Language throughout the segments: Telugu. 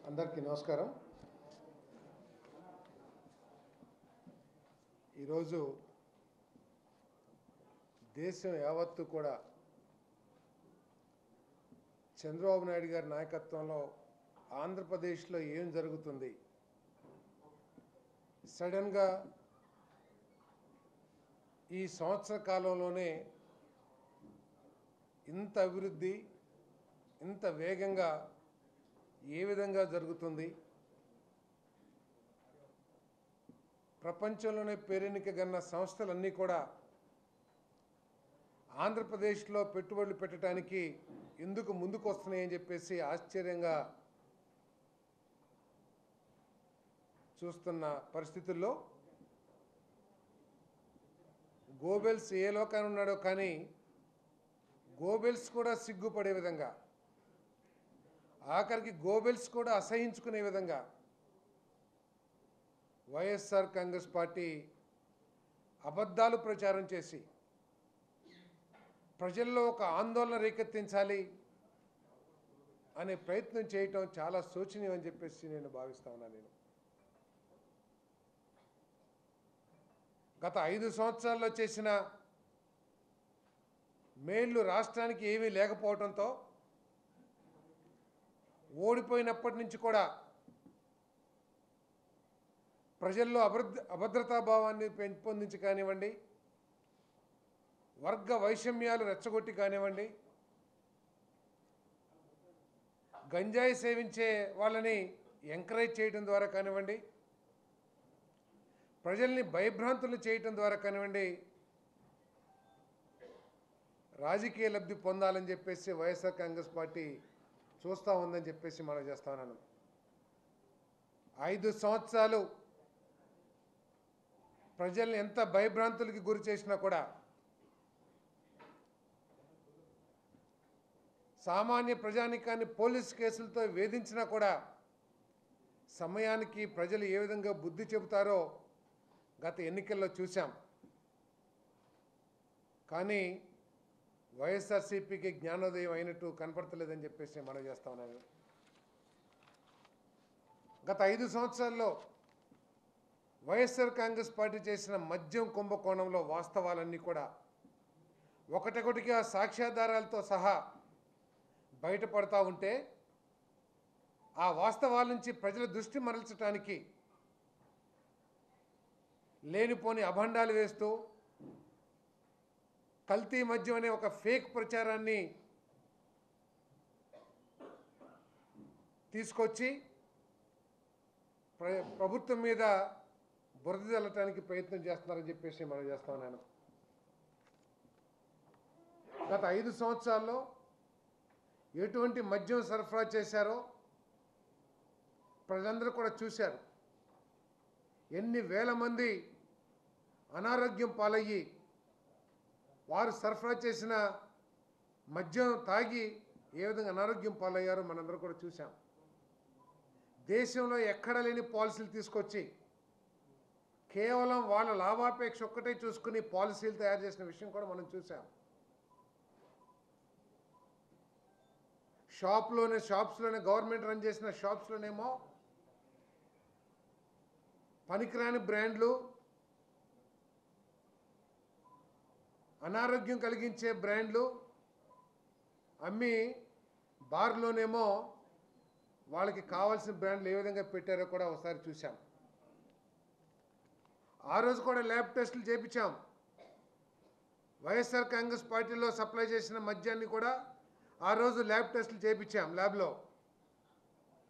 అందరికీ నమస్కారం. ఈరోజు దేశం యావత్తు కూడా చంద్రబాబు నాయుడు గారి నాయకత్వంలో ఆంధ్రప్రదేశ్లో ఏం జరుగుతుంది, సడన్గా ఈ సంవత్సర కాలంలోనే ఇంత అభివృద్ధి ఇంత వేగంగా ఏ విధంగా జరుగుతుంది, ప్రపంచంలోనే పేరెన్నికగన్న సంస్థలన్నీ కూడా ఆంధ్రప్రదేశ్లో పెట్టుబడులు పెట్టడానికి ఎందుకు ముందుకు వస్తున్నాయని చెప్పేసి ఆశ్చర్యంగా చూస్తున్న పరిస్థితుల్లో గోబెల్స్ ఏ లోకాన్ని ఉన్నాడో కానీ గోబెల్స్ కూడా సిగ్గుపడే విధంగా, ఆఖరికి గోబెల్స్ కూడా అసహించుకునే విధంగా వైఎస్ఆర్ కాంగ్రెస్ పార్టీ అబద్ధాలు ప్రచారం చేసి ప్రజల్లో ఒక ఆందోళన రేకెత్తించాలి అనే ప్రయత్నం చేయటం చాలా శోచనీయం అని చెప్పేసి నేను భావిస్తా ఉన్నాను. గత 5 సంవత్సరాల్లో చేసిన మేళ్ళు రాష్ట్రానికి ఏమీ లేకపోవడంతో ఓడిపోయినప్పటి నుంచి కూడా ప్రజల్లో అభద్రతాభావాన్ని పెంపొందించి కానివ్వండి, వర్గ వైషమ్యాలు రెచ్చగొట్టి కానివ్వండి, గంజాయి సేవించే వాళ్ళని ఎంకరేజ్ చేయడం ద్వారా కానివ్వండి, ప్రజల్ని భయభ్రాంతులు చేయటం ద్వారా కానివ్వండి, రాజకీయ లబ్ధి పొందాలని చెప్పేసి వైఎస్ఆర్ కాంగ్రెస్ పార్టీ చూస్తూ ఉందని చెప్పేసి మనం చేస్తా ఉన్నాను. 5 సంవత్సరాలు ప్రజల్ని ఎంత భయభ్రాంతులకి గురి చేసినా కూడా, సామాన్య ప్రజానికాన్ని పోలీస్ కేసులతో వేధించినా కూడా సమయానికి ప్రజలు ఏ విధంగా బుద్ధి చెబుతారో గత ఎన్నికల్లో చూసాం. కానీ వైఎస్ఆర్సీపీకి జ్ఞానోదయం అయినట్టు కనపడతలేదని చెప్పేసి మనం చేస్తా ఉన్నాను. గత 5 సంవత్సరాల్లో వైఎస్ఆర్ కాంగ్రెస్ పార్టీ చేసిన మద్యం కుంభకోణంలో వాస్తవాలన్నీ కూడా ఒకటొకటిగా సాక్ష్యాధారాలతో సహా బయటపడతా ఉంటే, ఆ వాస్తవాల నుంచి ప్రజల దృష్టి మరల్చడానికి లేనిపోని అభండాలు వేస్తూ కల్తీ మద్యం అనే ఒక ఫేక్ ప్రచారాన్ని తీసుకొచ్చి ప్రభుత్వం మీద బురద జల్లటానికి ప్రయత్నం చేస్తున్నారని చెప్పేసి మనం చేస్తా ఉన్నాను. గత 5 సంవత్సరాల్లో ఎటువంటి మద్యం సరఫరా చేశారో ప్రజలందరూ కూడా చూశారు. ఎన్ని వేల మంది అనారోగ్యం పాలయ్యి వారు సరఫరా చేసిన మద్యం తాగి ఏ విధంగా అనారోగ్యం పాలయ్యారో మనందరూ కూడా చూసాం. దేశంలో ఎక్కడ లేని పాలసీలు తీసుకొచ్చి కేవలం వాళ్ళ లాభాపేక్ష ఒక్కటే చూసుకుని పాలసీలు తయారు చేసిన విషయం కూడా మనం చూసాం. షాప్స్లోనే గవర్నమెంట్ రన్ చేసిన షాప్స్లోనేమో పనికిరాని బ్రాండ్లు, అనారోగ్యం కలిగించే బ్రాండ్లు అమ్మి బార్లోనేమో వాళ్ళకి కావాల్సిన బ్రాండ్లు ఏ విధంగా పెట్టారో కూడా ఒకసారి చూసాం. ఆ రోజు కూడా ల్యాబ్ టెస్టులు చేయించాం. వైఎస్ఆర్ కాంగ్రెస్ పార్టీలో సప్లై చేసిన మద్యాన్ని కూడా ఆ రోజు ల్యాబ్ టెస్టులు చేయించాం ల్యాబ్లో.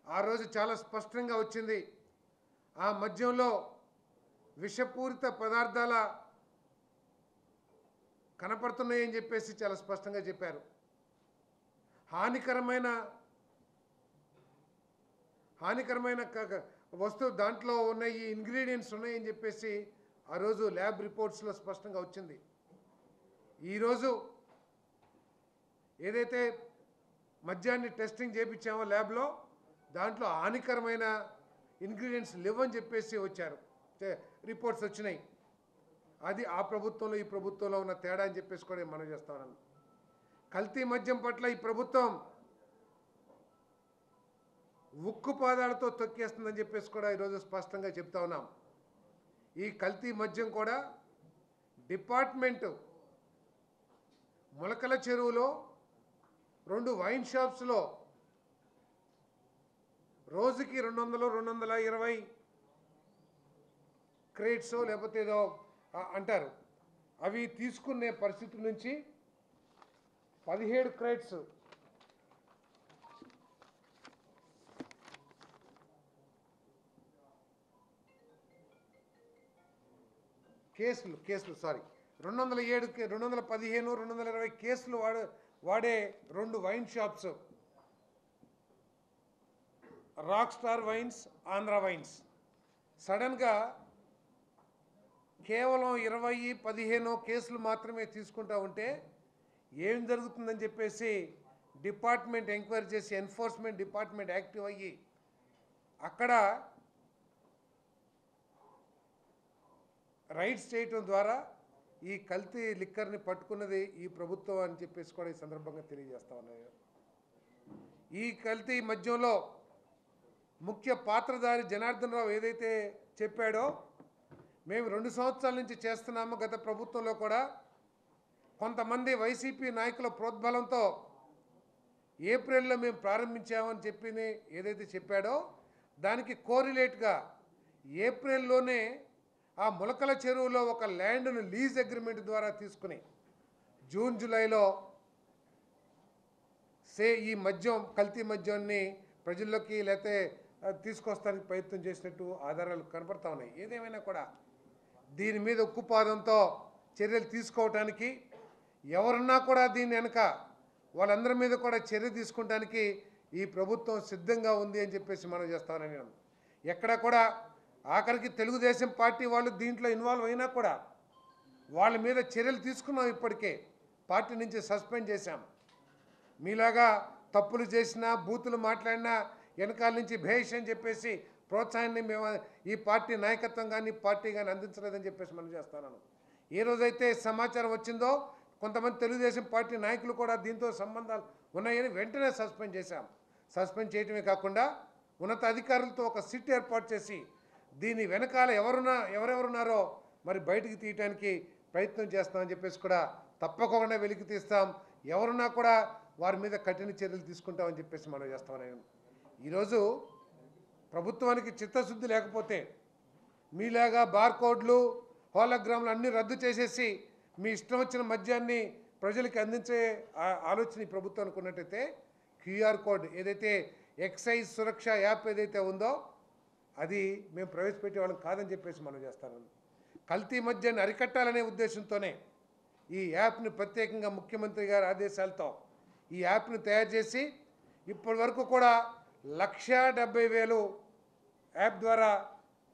ఆ రోజు చాలా స్పష్టంగా వచ్చింది, ఆ మద్యంలో విషపూరిత పదార్థాల కనపడుతున్నాయని చెప్పేసి చాలా స్పష్టంగా చెప్పారు. హానికరమైన వస్తువు దాంట్లో ఉన్న ఈ ఇంగ్రీడియంట్స్ ఉన్నాయని చెప్పేసి ఆ రోజు ల్యాబ్ రిపోర్ట్స్లో స్పష్టంగా వచ్చింది. ఈరోజు ఏదైతే మద్యాన్ని టెస్టింగ్ చేయించామో ల్యాబ్లో, దాంట్లో హానికరమైన ఇంగ్రీడియంట్స్ లేవని చెప్పేసి వచ్చారు, రిపోర్ట్స్ వచ్చినాయి. అది ఆ ప్రభుత్వంలో ఈ ప్రభుత్వంలో ఉన్న తేడా అని చెప్పేసి కూడా మనం చేస్తా ఉన్నాం. కల్తీ మద్యం పట్ల ఈ ప్రభుత్వం ఉక్కు పాదాలతో తొక్కేస్తుందని చెప్పేసి కూడా ఈరోజు స్పష్టంగా చెప్తా ఉన్నాం. ఈ కల్తీ మద్యం కూడా డిపార్ట్మెంటు మొలకల చెరువులో 2 వైన్ షాప్స్లో రోజుకి 200 220 క్రేట్స్ లేకపోతే ఏదో అంటారు, అవి తీసుకునే పరిస్థితి నుంచి 17 క్రేట్స్ కేసులు 207 215 220 కేసులు వాడే 2 wine shops, rock star wines, Andhra wines, సడన్గా కేవలం 20-15 కేసులు మాత్రమే తీసుకుంటా ఉంటే ఏం జరుగుతుందని చెప్పేసి డిపార్ట్మెంట్ ఎంక్వైరీ చేసి ఎన్ఫోర్స్మెంట్ డిపార్ట్మెంట్ యాక్టివ్ అయ్యి అక్కడ రైడ్స్ చేయటం ద్వారా ఈ కల్తీ లిక్కర్ని పట్టుకున్నది ఈ ప్రభుత్వం అని చెప్పేసి కూడా ఈ సందర్భంగా తెలియజేస్తా ఉన్నాను. ఈ కల్తీ మద్యంలో ముఖ్య పాత్రధారి జనార్దన్ రావు ఏదైతే చెప్పాడో, మేము 2 సంవత్సరాల నుంచి చేస్తున్నాము, గత ప్రభుత్వంలో కూడా కొంతమంది వైసీపీ నాయకుల ప్రోద్బలంతో ఏప్రిల్లో మేము ప్రారంభించామని ఏదైతే చెప్పాడో దానికి కోరిలేట్గా ఏప్రిల్లోనే ఆ మొలకల చెరువులో ఒక ల్యాండ్ను లీజ్ అగ్రిమెంట్ ద్వారా తీసుకుని జూన్ జూలైలో ఈ మద్యం కల్తీ మద్యాన్ని ప్రజల్లోకి లేకపోతే తీసుకొస్తానికి ప్రయత్నం చేసినట్టు ఆధారాలు కనపడతా ఉన్నాయి. ఏదేమైనా కూడా దీని మీద ఉక్కుపాదంతో చర్యలు తీసుకోవటానికి ఎవరున్నా కూడా దీని వెనక వాళ్ళందరి మీద కూడా చర్య తీసుకుంటానికి ఈ ప్రభుత్వం సిద్ధంగా ఉంది అని చెప్పేసి మనం చేస్తామని నేను ఎక్కడ కూడా ఆఖరికి తెలుగుదేశం పార్టీ వాళ్ళు దీంట్లో ఇన్వాల్వ్ అయినా కూడా వాళ్ళ మీద చర్యలు తీసుకున్నాం. ఇప్పటికే పార్టీ నుంచి సస్పెండ్ చేశాం. మీలాగా తప్పులు చేసినా బూతులు మాట్లాడినా వెనకాల నుంచి భేష్ అని చెప్పేసి ప్రోత్సాహాన్ని మేము ఈ పార్టీ నాయకత్వం కానీ పార్టీ కానీ అందించలేదని చెప్పేసి మనం చేస్తున్నాను. ఏ రోజైతే సమాచారం వచ్చిందో కొంతమంది తెలుగుదేశం పార్టీ నాయకులు కూడా దీంతో సంబంధాలు ఉన్నాయని వెంటనే సస్పెండ్ చేశాం. సస్పెండ్ చేయటమే కాకుండా ఉన్నత అధికారులతో ఒక సిట్ ఏర్పాటు చేసి దీని వెనకాల ఎవరెవరున్నారో మరి బయటికి తీయటానికి ప్రయత్నం చేస్తామని చెప్పేసి కూడా తప్పకుండా వెలికి తీస్తాం. ఎవరున్నా కూడా వారి మీద కఠిన చర్యలు తీసుకుంటామని చెప్పేసి మనం చేస్తామని. ఈరోజు ప్రభుత్వానికి చిత్తశుద్ధి లేకపోతే మీలాగా బార్కోడ్లు హోలోగ్రామ్లు అన్నీ రద్దు చేసేసి మీ ఇష్టం వచ్చిన మద్యాన్ని ప్రజలకు అందించే ఆలోచన ఈ ప్రభుత్వానికి ఉన్నట్టయితే క్యూఆర్ కోడ్ ఏదైతే ఎక్సైజ్ సురక్ష యాప్ ఏదైతే ఉందో అది మేము ప్రవేశపెట్టే వాళ్ళం కాదని చెప్పేసి మనం చేస్తాను. కల్తీ మద్యాన్ని అరికట్టాలనే ఉద్దేశంతోనే ఈ యాప్ని ప్రత్యేకంగా ముఖ్యమంత్రి గారి ఆదేశాలతో ఈ యాప్ని తయారు చేసి ఇప్పటి వరకు కూడా 1,70,000 యాప్ ద్వారా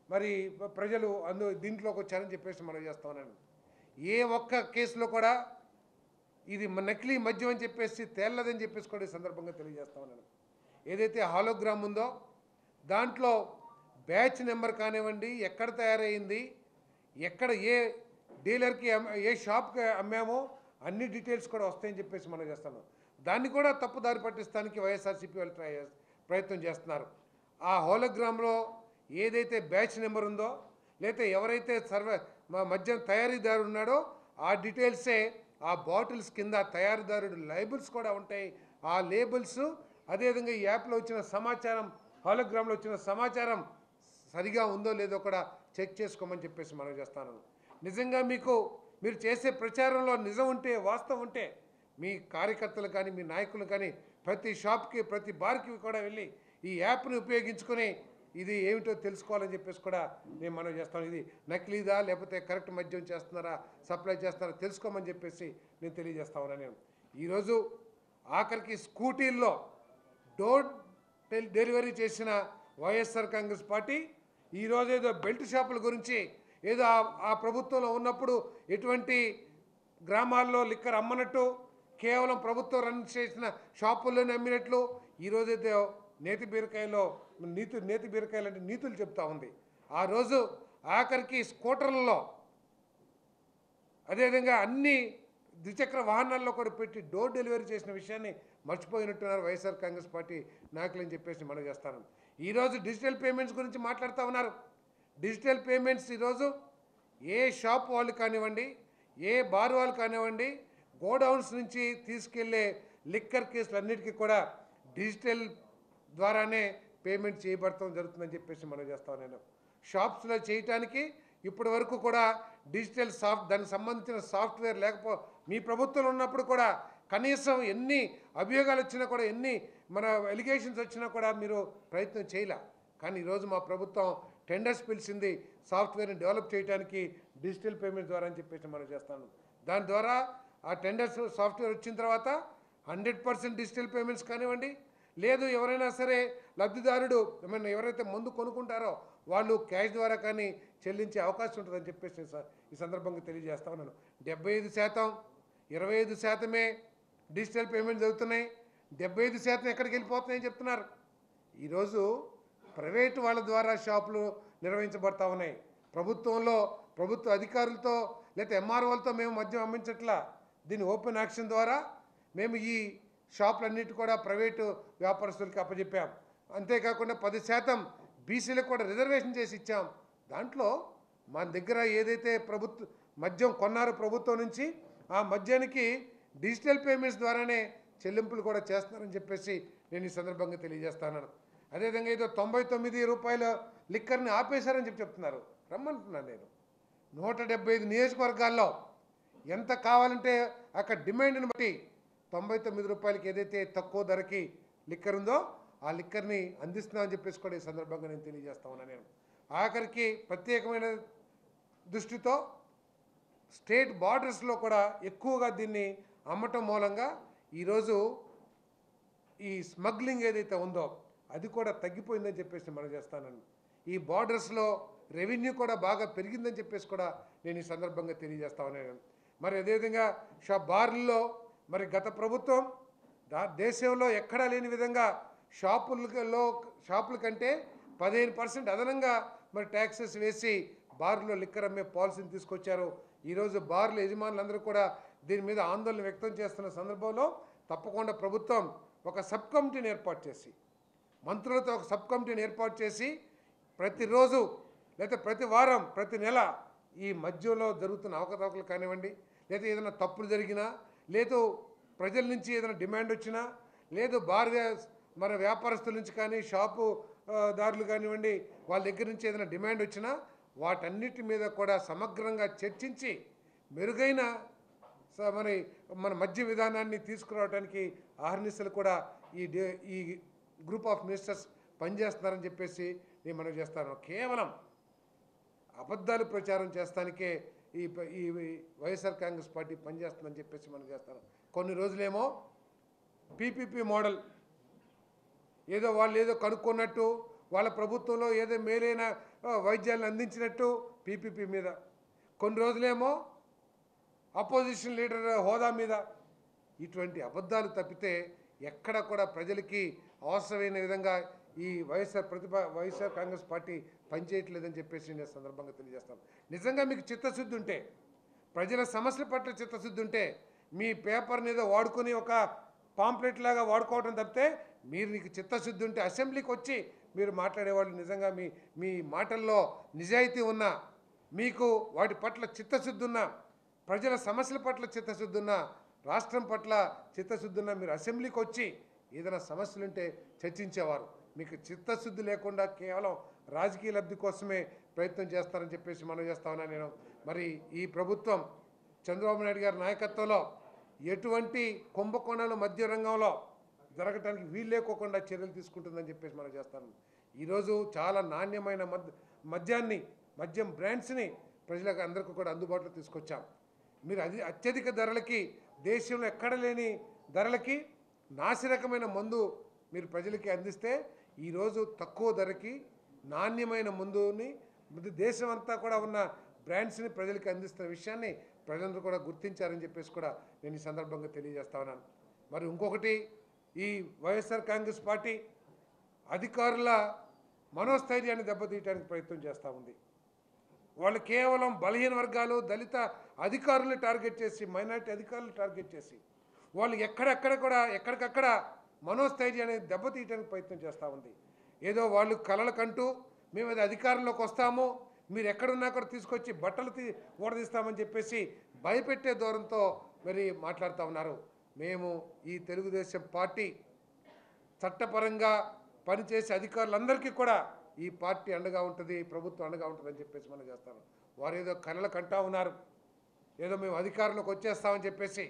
మరి ప్రజలు దీంట్లోకి వచ్చారని చెప్పేసి మనం చేస్తా ఉన్నాను. ఏ ఒక్క కేసులో కూడా ఇది నకిలీ మద్యం అని చెప్పేసి తేలదని చెప్పేసి కూడా ఈ సందర్భంగా తెలియజేస్తా ఉన్నాను. ఏదైతే హాలోగ్రామ్ ఉందో దాంట్లో బ్యాచ్ నెంబర్ కానివ్వండి, ఎక్కడ తయారైంది, ఎక్కడ ఏ డీలర్కి ఏ షాప్కి అమ్మామో అన్ని డీటెయిల్స్ కూడా వస్తాయని చెప్పేసి మనం చేస్తాను. దాన్ని కూడా తప్పుదారి పట్టిస్తానికి వైఎస్ఆర్సీపీ వాళ్ళు ప్రయత్నం చేస్తున్నారు. ఆ హోలోగ్రామ్లో ఏదైతే బ్యాచ్ నెంబర్ ఉందో లేకపోతే ఎవరైతే మద్యం తయారీదారు ఉన్నాడో ఆ డీటెయిల్సే ఆ బాటిల్స్ కింద తయారీదారుడు లేబుల్స్ కూడా ఉంటాయి. ఆ లేబుల్స్ అదేవిధంగా ఈ యాప్లో వచ్చిన సమాచారం, హోలోగ్రామ్లో వచ్చిన సమాచారం సరిగా ఉందో లేదో కూడా చెక్ చేసుకోమని చెప్పేసి మనం చేస్తాను. నిజంగా మీరు చేసే ప్రచారంలో నిజం ఉంటే, వాస్తవం ఉంటే మీ కార్యకర్తలు కానీ మీ నాయకులు కానీ ప్రతి షాప్కి ప్రతి బార్కి కూడా వెళ్ళి ఈ యాప్ని ఉపయోగించుకొని ఇది ఏమిటో తెలుసుకోవాలని చెప్పేసి కూడా నేను మనం చేస్తాను. ఇది నకిలీదా లేకపోతే కరెక్ట్ మద్యం చేస్తున్నారా, సప్లై చేస్తున్నారా తెలుసుకోమని చెప్పేసి నేను తెలియజేస్తా ఉన్నాను. నేను ఈరోజు ఆఖరికి స్కూటీల్లో డోర్ డెలివరీ చేసిన వైఎస్ఆర్ కాంగ్రెస్ పార్టీ ఈరోజు ఏదో బెల్ట్ షాపుల గురించి ఏదో ఆ ప్రభుత్వంలో ఉన్నప్పుడు ఎటువంటి గ్రామాల్లో లిక్కర్ అమ్మనట్టు కేవలం ప్రభుత్వం రన్ చేసిన షాపుల్లోనే అమ్మినట్లు ఈరోజైతే నేతి బీరకాయలు అంటే నీతులు చెప్తా ఉంది. ఆ రోజు ఆఖరికి స్కూటర్లలో అదేవిధంగా అన్ని ద్విచక్ర వాహనాల్లో కూడా పెట్టి డోర్ డెలివరీ చేసిన విషయాన్ని మర్చిపోయినట్టున్నారు వైఎస్ఆర్ కాంగ్రెస్ పార్టీ నాయకులు అని చెప్పేసి మనం చేస్తాను. ఈరోజు డిజిటల్ పేమెంట్స్ గురించి మాట్లాడుతూ ఉన్నారు. డిజిటల్ పేమెంట్స్ ఈరోజు ఏ షాప్ వాళ్ళు కానివ్వండి, ఏ బార్ వాళ్ళు కానివ్వండి, గోడౌన్స్ నుంచి తీసుకెళ్లే లిక్కర్ కేసులు అన్నిటికీ కూడా డిజిటల్ ద్వారానే పేమెంట్ చేయబడటం జరుగుతుందని చెప్పేసి మనం చేస్తాను. నేను షాప్స్లో చేయటానికి ఇప్పటి వరకు కూడా డిజిటల్ దానికి సంబంధించిన సాఫ్ట్వేర్ మీ ప్రభుత్వంలో ఉన్నప్పుడు కూడా కనీసం ఎన్ని అభియోగాలు వచ్చినా కూడా, ఎన్ని మన ఎలిగేషన్స్ వచ్చినా కూడా మీరు ప్రయత్నం చేయలే. కానీ ఈరోజు మా ప్రభుత్వం టెండర్స్ పిలిచింది సాఫ్ట్వేర్ని డెవలప్ చేయడానికి డిజిటల్ పేమెంట్ ద్వారా అని చెప్పేసి మనం చేస్తాను. దాని ద్వారా ఆ టెండర్స్ సాఫ్ట్వేర్ వచ్చిన తర్వాత 100% డిజిటల్ పేమెంట్స్ కానివ్వండి, లేదు ఎవరైనా సరే లబ్ధిదారుడు ఎవరైతే మందు కొనుక్కుంటారో వాళ్ళు క్యాష్ ద్వారా కానీ చెల్లించే అవకాశం ఉంటుందని చెప్పేసి ఈ సందర్భంగా తెలియజేస్తా ఉన్నాను. 75%, 25% డిజిటల్ పేమెంట్ జరుగుతున్నాయి. 75% ఎక్కడికి వెళ్ళిపోతున్నాయని చెప్తున్నారు. ఈరోజు ప్రైవేటు వాళ్ళ ద్వారా షాపులు నిర్వహించబడతా ఉన్నాయి. ప్రభుత్వ అధికారులతో లేకపోతే ఎంఆర్ఓలతో మేము మద్యం అమ్మించట్లా. దీన్ని ఓపెన్ యాక్షన్ ద్వారా మేము ఈ షాపులన్నిటి కూడా ప్రైవేటు వ్యాపారస్తులకి అప్పచెప్పాం. అంతేకాకుండా 10% బీసీలకు కూడా రిజర్వేషన్ చేసి ఇచ్చాం. దాంట్లో మన దగ్గర ఏదైతే మద్యం కొన్నారో ప్రభుత్వం నుంచి, ఆ మద్యానికి డిజిటల్ పేమెంట్స్ ద్వారానే చెల్లింపులు కూడా చేస్తున్నారని చెప్పేసి నేను ఈ సందర్భంగా తెలియజేస్తాను. అదేవిధంగా ఏదో 99 రూపాయల లిక్కర్ని ఆపేశారని చెప్తున్నారు. రమ్మంటున్నాను నేను. 175 నియోజకవర్గాల్లో ఎంత కావాలంటే అక్కడ డిమాండ్ని బట్టి 99 రూపాయలకి ఏదైతే తక్కువ ధరకి లిక్కర్ ఉందో ఆ లిక్కర్ని అందిస్తున్నామని చెప్పేసి కూడా ఈ సందర్భంగా నేను తెలియజేస్తా ఉన్నాను. నేను ఆఖరికి ప్రత్యేకమైన దృష్టితో స్టేట్ బార్డర్స్లో కూడా ఎక్కువగా దీన్ని అమ్మటం మూలంగా ఈరోజు ఈ స్మగ్లింగ్ ఏదైతే ఉందో అది కూడా తగ్గిపోయిందని చెప్పేసి మనం చేస్తాను. ఈ బార్డర్స్లో రెవెన్యూ కూడా బాగా పెరిగిందని చెప్పేసి కూడా నేను ఈ సందర్భంగా తెలియజేస్తా ఉన్నాను. మరి అదేవిధంగా బార్లలో మరి గత ప్రభుత్వం దేశంలో ఎక్కడా లేని విధంగా షాపుల కంటే 15% అదనంగా మరి ట్యాక్సెస్ వేసి బార్లో లిక్కర్ అమ్మే పాలసీని తీసుకొచ్చారు. ఈరోజు బార్ల యజమానులందరూ కూడా దీని మీద ఆందోళన వ్యక్తం చేస్తున్న సందర్భంలో తప్పకుండా ప్రభుత్వం ఒక సబ్ కమిటీని ఏర్పాటు చేసి, మంత్రులతో ఒక సబ్ కమిటీని ఏర్పాటు చేసి ప్రతిరోజు లేదా ప్రతి వారం ప్రతి నెల ఈ మధ్యలో జరుగుతున్న అవకతవకలు కానివ్వండి, లేదా ఏదైనా తప్పులు జరిగినా, లేదు ప్రజల నుంచి ఏదైనా డిమాండ్ వచ్చినా, లేదు మన వ్యాపారస్తుల నుంచి కానీ షాపు దారులు కానివ్వండి వాళ్ళ దగ్గర నుంచి ఏదైనా డిమాండ్ వచ్చినా వాటన్నిటి మీద కూడా సమగ్రంగా చర్చించి మెరుగైన మన మద్య విధానాన్ని తీసుకురావడానికి ఆహర్నిశలు కూడా ఈ గ్రూప్ ఆఫ్ మినిస్టర్స్ పనిచేస్తున్నారని చెప్పేసి నేను మనం చేస్తాను. కేవలం అబద్ధాలు ప్రచారం చేస్తానికే ఈ వైఎస్ఆర్ కాంగ్రెస్ పార్టీ పనిచేస్తుందని చెప్పేసి మనం చేస్తాను. కొన్ని రోజులేమో పీపీపీ మోడల్ ఏదో వాళ్ళు ఏదో కనుక్కున్నట్టు, వాళ్ళ ప్రభుత్వంలో ఏదో మేలైన వైద్యాలను అందించినట్టు పీపీపీ మీద, కొన్ని రోజులేమో అపోజిషన్ లీడర్ హోదా మీద. ఇటువంటి అబద్ధాలు తప్పితే ఎక్కడ కూడా ప్రజలకి అవసరమైన విధంగా ఈ వైఎస్ఆర్ కాంగ్రెస్ పార్టీ పనిచేయట్లేదని చెప్పేసి నేను సందర్భంగా తెలియజేస్తాను. నిజంగా మీకు చిత్తశుద్ధి ఉంటే, ప్రజల సమస్యల పట్ల చిత్తశుద్ధి ఉంటే మీ పేపర్ని ఏదో వాడుకొని ఒక పాంప్లెట్ లాగా వాడుకోవడం తప్పితే నీకు చిత్తశుద్ధి ఉంటే అసెంబ్లీకి వచ్చి మీరు మాట్లాడేవాళ్ళు, నిజంగా మీ మాటల్లో నిజాయితీ ఉన్నా, మీకు వాటి పట్ల చిత్తశుద్ధి ఉన్నా, ప్రజల సమస్యల పట్ల చిత్తశుద్ధి ఉన్నా, రాష్ట్రం పట్ల చిత్తశుద్ధి ఉన్నా మీరు అసెంబ్లీకి వచ్చి ఏదైనా సమస్యలుంటే చర్చించేవారు. మీకు చిత్తశుద్ధి లేకుండా కేవలం రాజకీయ లబ్ధి కోసమే ప్రయత్నం చేస్తారని చెప్పేసి మనం చేస్తా ఉన్నా నేను. మరి ఈ ప్రభుత్వం చంద్రబాబు నాయుడు గారి నాయకత్వంలో ఎటువంటి కుంభకోణాలు మద్య రంగంలో జరగటానికి వీల్లేకోకుండా చర్యలు తీసుకుంటుందని చెప్పేసి మనం చేస్తాను. ఈరోజు చాలా నాణ్యమైన మద్యం బ్రాండ్స్ని ప్రజలకు అందరికీ కూడా అందుబాటులో తీసుకొచ్చాం. మీరు అత్యధిక ధరలకి, దేశంలో ఎక్కడ లేని ధరలకి నాసిరకమైన మందు మీరు ప్రజలకి అందిస్తే ఈరోజు తక్కువ ధరకి నాణ్యమైన మందుని దేశం అంతా కూడా ఉన్న బ్రాండ్స్ని ప్రజలకి అందిస్తున్న విషయాన్ని ప్రజలందరూ కూడా గుర్తించారని చెప్పేసి కూడా నేను ఈ సందర్భంగా తెలియజేస్తా ఉన్నాను. మరి ఇంకొకటి, ఈ వైఎస్ఆర్ కాంగ్రెస్ పార్టీ అధికారుల మనోస్థైర్యాన్ని దెబ్బతీయడానికి ప్రయత్నం చేస్తూ ఉంది. వాళ్ళు కేవలం బలహీన వర్గాలు, దళిత అధికారులను టార్గెట్ చేసి, మైనారిటీ అధికారులను టార్గెట్ చేసి వాళ్ళు ఎక్కడికక్కడ మనోస్థైర్యాన్ని దెబ్బతీయడానికి ప్రయత్నం చేస్తూ ఉంది. ఏదో వాళ్ళు కలలకంటూ మేము అది అధికారంలోకి వస్తాము, మీరు ఎక్కడున్నా కూడా తీసుకొచ్చి బట్టలు ఊడదీస్తామని చెప్పేసి భయపెట్టే దూరంతో మరి మాట్లాడుతూ ఉన్నారు. మేము ఈ తెలుగుదేశం పార్టీ చట్టపరంగా పనిచేసే అధికారులందరికీ కూడా ఈ పార్టీ అండగా ఉంటుంది, ప్రభుత్వం అండగా ఉంటుందని చెప్పేసి మనం చేస్తాను. వారు ఏదో కలలకు అంటూ ఉన్నారు, ఏదో మేము అధికారంలోకి వచ్చేస్తామని చెప్పేసి.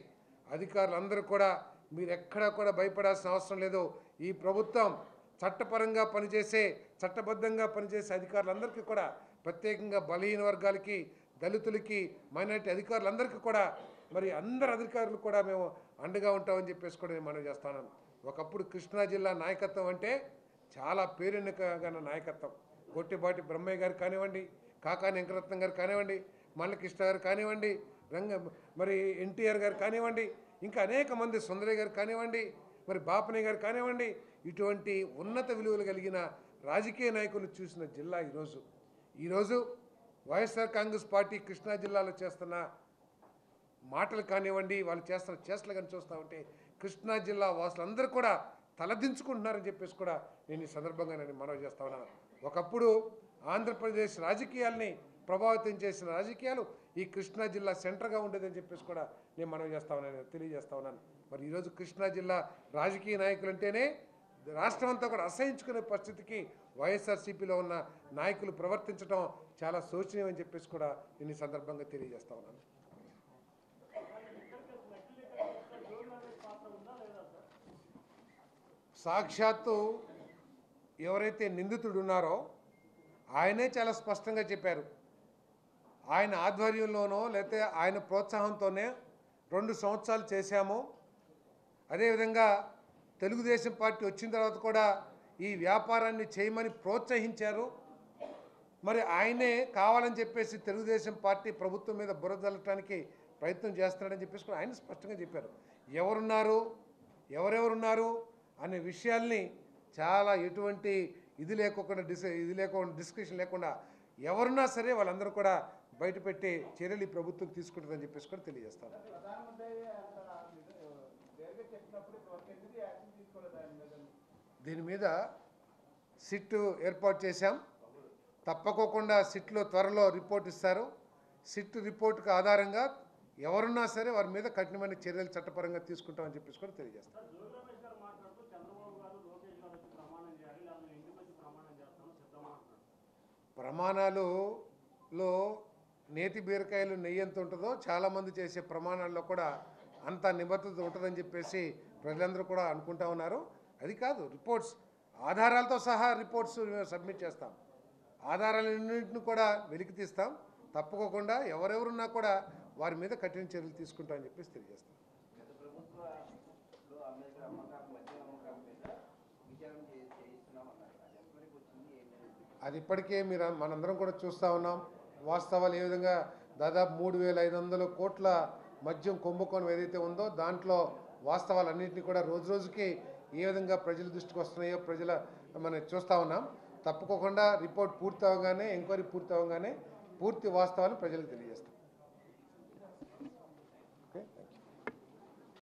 అధికారులందరూ కూడా మీరు ఎక్కడా కూడా భయపడాల్సిన అవసరం లేదు. ఈ ప్రభుత్వం చట్టపరంగా పనిచేసే, చట్టబద్ధంగా పనిచేసే అధికారులందరికీ కూడా, ప్రత్యేకంగా బలహీన వర్గాలకి, దళితులకి, మైనారిటీ అధికారులందరికీ కూడా మరి అందరు అధికారులు కూడా మేము అండగా ఉంటామని చెప్పేసి కూడా నేను మనవి చేస్తాను. ఒకప్పుడు కృష్ణా జిల్లా నాయకత్వం అంటే చాలా పేరెన్నికగల నాయకత్వం. గొట్టిబాటి బ్రహ్మయ్య గారు కానివ్వండి, కాకాని వెంకటరత్నం గారు కానివ్వండి, మల్లకృష్ణ గారు కానివ్వండి, మరి ఎన్టీఆర్ గారు కానివ్వండి, ఇంకా అనేక మంది, సుందరయ్య గారు కానివ్వండి, మరి బాపనయ్య గారు కానివ్వండి, ఇటువంటి ఉన్నత విలువలు కలిగిన రాజకీయ నాయకులు చూసిన జిల్లా ఈరోజు వైఎస్ఆర్ కాంగ్రెస్ పార్టీ కృష్ణా జిల్లాలో చేస్తున్న మాటలు కానివ్వండి, వాళ్ళు చేస్తున్న చేష్టలు కానీ చూస్తూ ఉంటే కృష్ణా జిల్లా వాసులందరూ కూడా తలదించుకుంటున్నారని చెప్పేసి కూడా నేను ఈ సందర్భంగా నేను మనవి చేస్తా ఉన్నాను. ఒకప్పుడు ఆంధ్రప్రదేశ్ రాజకీయాల్ని ప్రభావితం చేసిన రాజకీయాలు ఈ కృష్ణా జిల్లా సెంటర్గా ఉండేదని చెప్పేసి కూడా నేను మనవి చేస్తా ఉన్నాను, తెలియజేస్తా ఉన్నాను. మరి ఈరోజు కృష్ణా జిల్లా రాజకీయ నాయకులు అంటేనే రాష్ట్రం అంతా కూడా అసహించుకునే పరిస్థితికి వైఎస్ఆర్సీపీలో ఉన్న నాయకులు ప్రవర్తించడం చాలా శోచనీయం అని చెప్పేసి కూడా నేను ఈ సందర్భంగా తెలియజేస్తా ఉన్నాను. సాక్షాత్తు ఎవరైతే నిందితుడు ఉన్నారో ఆయనే చాలా స్పష్టంగా చెప్పారు. ఆయన ఆధ్వర్యంలోనో లేకపోతే ఆయన ప్రోత్సాహంతోనే 2 సంవత్సరాలు చేశాము. అదేవిధంగా తెలుగుదేశం పార్టీ వచ్చిన తర్వాత కూడా ఈ వ్యాపారాన్ని చేయమని ప్రోత్సహించారు. మరి ఆయనే కావాలని చెప్పేసి తెలుగుదేశం పార్టీ ప్రభుత్వం మీద బురదల్లటానికి ప్రయత్నం చేస్తున్నాడని చెప్పేసి కూడా ఆయన స్పష్టంగా చెప్పారు. ఎవరెవరున్నారు అనే విషయాల్ని చాలా ఎటువంటి ఇది లేకుండా డిస్కషన్ లేకుండా ఎవరున్నా సరే వాళ్ళందరూ కూడా బయటపెట్టే చర్యలు ఈ ప్రభుత్వం తీసుకుంటుందని చెప్పేసి కూడా తెలియజేస్తాను. దీని మీద సిట్ ఏర్పాటు చేశాం. తప్పకోకుండా సిట్లో త్వరలో రిపోర్ట్ ఇస్తారు. సిట్ రిపోర్టుకు ఆధారంగా ఎవరున్నా సరే వారి మీద కఠినమైన చర్యలు చట్టపరంగా తీసుకుంటామని చెప్పేసి కూడా తెలియజేస్తాం. ప్రమాణాలలో నేతి బీరకాయలు నెయ్యి ఎంత ఉంటుందో చాలామంది చేసే ప్రమాణాల్లో కూడా అంత నిబద్ధత ఉంటుందని చెప్పేసి ప్రజలందరూ కూడా అనుకుంటా ఉన్నారు. అది కాదు, రిపోర్ట్స్ ఆధారాలతో సహా రిపోర్ట్స్ సబ్మిట్ చేస్తాం. ఆధారాలన్నింటిని కూడా వెలికి తీస్తాం. తప్పకోకుండా ఎవరెవరున్నా కూడా వారి మీద కఠిన చర్యలు తీసుకుంటామని చెప్పేసి తెలియజేస్తాం. అది ఇప్పటికే మనందరం కూడా చూస్తూ ఉన్నాం. వాస్తవాలు ఏ విధంగా దాదాపు 3,500 కోట్ల మద్యం కుంభకోణం ఏదైతే ఉందో దాంట్లో వాస్తవాలన్నింటినీ కూడా రోజుకి ఏ విధంగా ప్రజల దృష్టికి వస్తున్నాయో మనం చూస్తూ ఉన్నాం. తప్పకోకుండా రిపోర్ట్ పూర్తి అవగానే, ఎంక్వైరీ పూర్తి అవగానే పూర్తి వాస్తవాన్ని ప్రజలకు తెలియజేస్తాం.